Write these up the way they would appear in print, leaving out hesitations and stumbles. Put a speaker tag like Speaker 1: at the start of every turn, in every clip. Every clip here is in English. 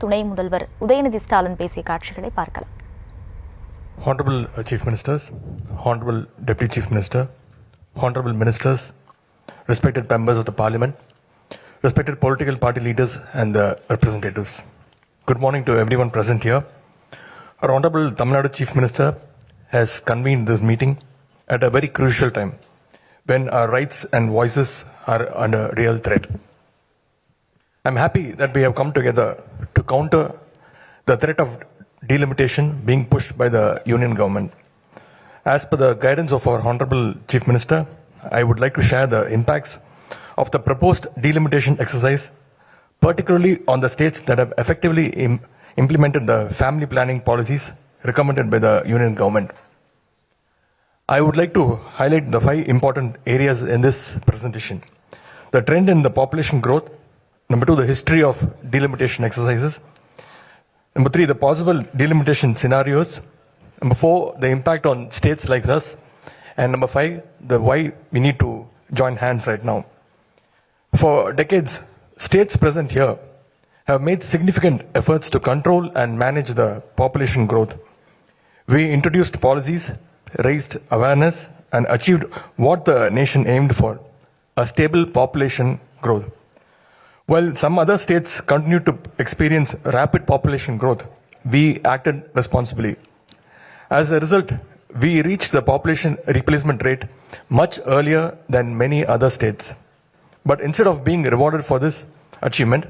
Speaker 1: துணை முதல்வர் உதயநிதி ஸ்டாலின் பேசிய காட்சிகளை பார்க்கலாம்.
Speaker 2: Honorable Chief Ministers, Honorable Deputy Chief Minister, Honorable Ministers, respected members of the Parliament, respected political party leaders and the representatives. Good morning to everyone present here. Our Honorable Tamil Nadu Chief Minister has convened this meeting at a very crucial time when our rights and voices are under real threat. I'm happy that we have come together to counter the threat of delimitation being pushed by the Union government. As per the guidance of our Honorable Chief Minister, I would like to share the impacts of the proposed delimitation exercise, particularly on the states that have effectively implemented the family planning policies recommended by the Union government. I would like to highlight the 5 important areas in this presentation. The trend in the population growth. Number 2, the history of delimitation exercises. Number 3, the possible delimitation scenarios. Number 4, the impact on states like us. And number 5, the why we need to join hands right now. For decades, states present here have made significant efforts to control and manage the population growth. We introduced policies, raised awareness, and achieved what the nation aimed for, a stable population growth. While some other states continued to experience rapid population growth, we acted responsibly. As a result, we reached the population replacement rate much earlier than many other states. But instead of being rewarded for this achievement,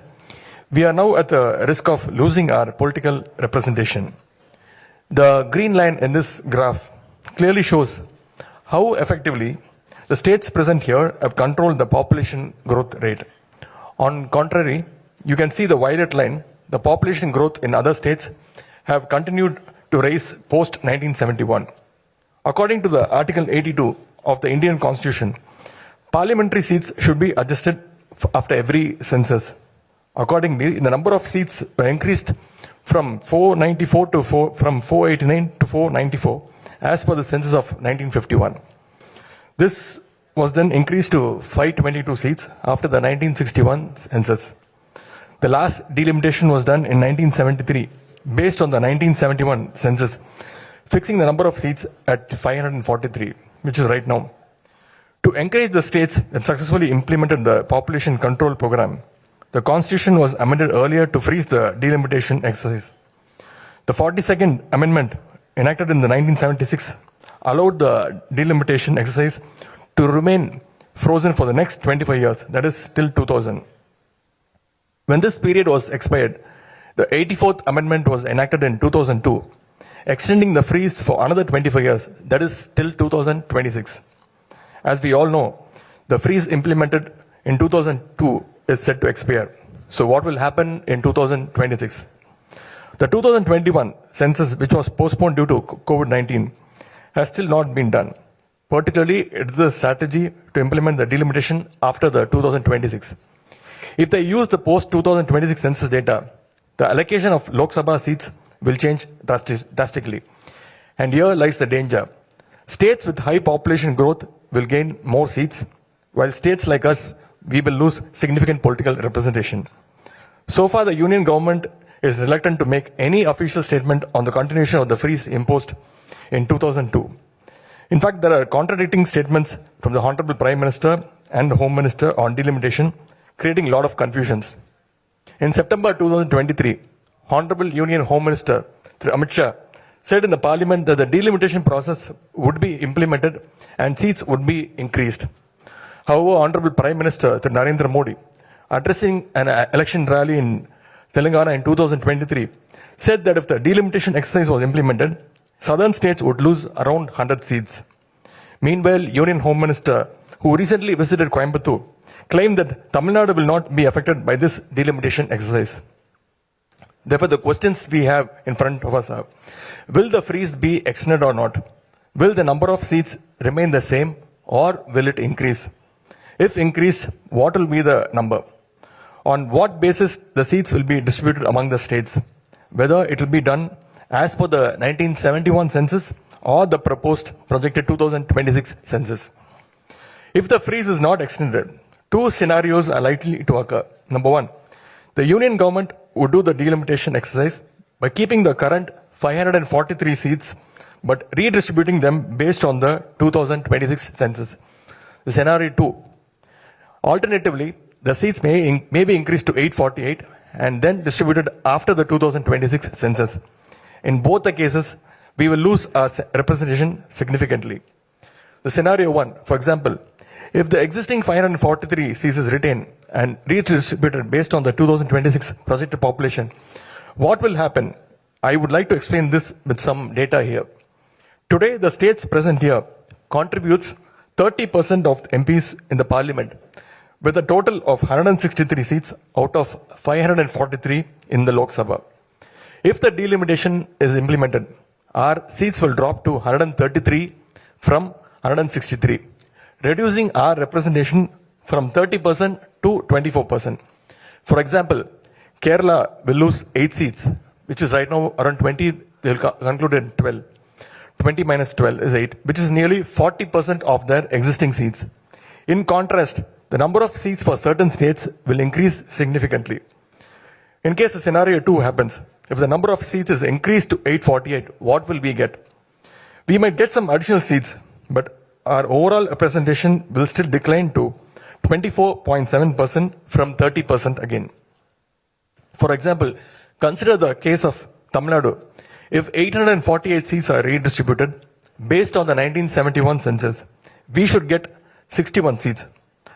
Speaker 2: we are now at the risk of losing our political representation. The green line in this graph clearly shows how effectively the states present here have controlled the population growth rate. On contrary, you can see the violet line, the population growth in other states have continued to rise post 1971. According to the Article 82 of the Indian Constitution, parliamentary seats should be adjusted after every census. Accordingly, the number of seats were increased from 489 to 494 as per the census of 1951. This was then increased to 522 seats after the 1961 census. The last delimitation was done in 1973 based on the 1971 census, fixing the number of seats at 543, which is right now. To encourage the states that successfully implemented the population control program, the Constitution was amended earlier to freeze the delimitation exercise. The 42nd Amendment, enacted in the 1976, allowed the delimitation exercise to remain frozen for the next 25 years, that is till 2000. When this period was expired, the 84th Amendment was enacted in 2002, extending the freeze for another 25 years, that is till 2026. As we all know, the freeze implemented in 2002 is set to expire. So what will happen in 2026? The 2021 census, which was postponed due to COVID-19, has still not been done. Particularly, it is a strategy to implement the delimitation after the 2026. If they use the post-2026 census data, the allocation of Lok Sabha seats will change drastically. And here lies the danger. States with high population growth will gain more seats, while states like us, we will lose significant political representation. So far, the Union government is reluctant to make any official statement on the continuation of the freeze imposed in 2002. In fact, there are contradicting statements from the Honorable Prime Minister and the Home Minister on delimitation, creating a lot of confusions. In September 2023, Honorable Union Home Minister Amit Shah said in the Parliament that the delimitation process would be implemented and seats would be increased. However, Honorable Prime Minister Narendra Modi, addressing an election rally in Telangana in 2023, said that if the delimitation exercise was implemented, southern states would lose around 100 seats. Meanwhile, Union Home Minister, who recently visited Coimbatore, claimed that Tamil Nadu will not be affected by this delimitation exercise. Therefore, the questions we have in front of us are, will the freeze be extended or not? Will the number of seats remain the same or will it increase? If increased, what will be the number? On what basis the seats will be distributed among the states? Whether it will be done as per the 1971 census or the proposed projected 2026 census. If the freeze is not extended, two scenarios are likely to occur. Number one, the Union government would do the delimitation exercise by keeping the current 543 seats but redistributing them based on the 2026 census. The scenario 2. Alternatively, the seats may be increased to 848 and then distributed after the 2026 census. In both the cases, we will lose our representation significantly. The scenario 1, for example, if the existing 543 seats is retained and redistributed based on the 2026 projected population, what will happen? I would like to explain this with some data here. Today, the states present here contributes 30% of MPs in the parliament, with a total of 163 seats out of 543 in the Lok Sabha. If the delimitation is implemented, our seats will drop to 133 from 163, reducing our representation from 30% to 24%. For example, Kerala will lose 8 seats, which is right now around 20, they will conclude in 12. 20 minus 12 is 8, which is nearly 40% of their existing seats. In contrast, the number of seats for certain states will increase significantly. In case the scenario 2 happens, if the number of seats is increased to 848, what will we get? We might get some additional seats, but our overall representation will still decline to 24.7% from 30% again. For example, consider the case of Tamil Nadu. If 848 seats are redistributed based on the 1971 census, we should get 61 seats.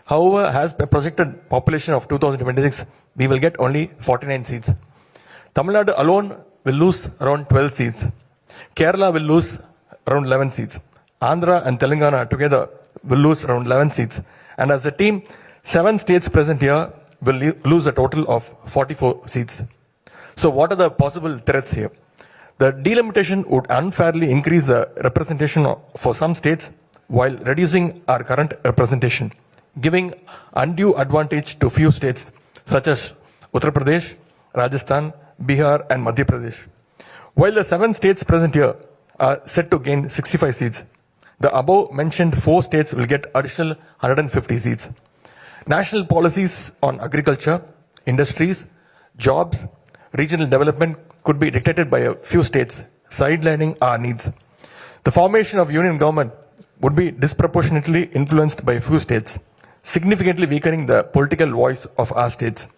Speaker 2: However, as per projected population of 2026, we will get only 49 seats. Tamil Nadu alone will lose around 12 seats. Kerala will lose around 11 seats. Andhra and Telangana together will lose around 11 seats. And as a team, 7 states present here will lose a total of 44 seats. So what are the possible threats here? The delimitation would unfairly increase the representation for some states while reducing our current representation, giving undue advantage to few states such as Uttar Pradesh, Rajasthan, Bihar and Madhya Pradesh. While the 7 states present here are set to gain 65 seats, the above mentioned 4 states will get additional 150 seats. National policies on agriculture, industries, jobs, regional development could be dictated by a few states, sidelining our needs. The formation of union government would be disproportionately influenced by few states, significantly weakening the political voice of our states.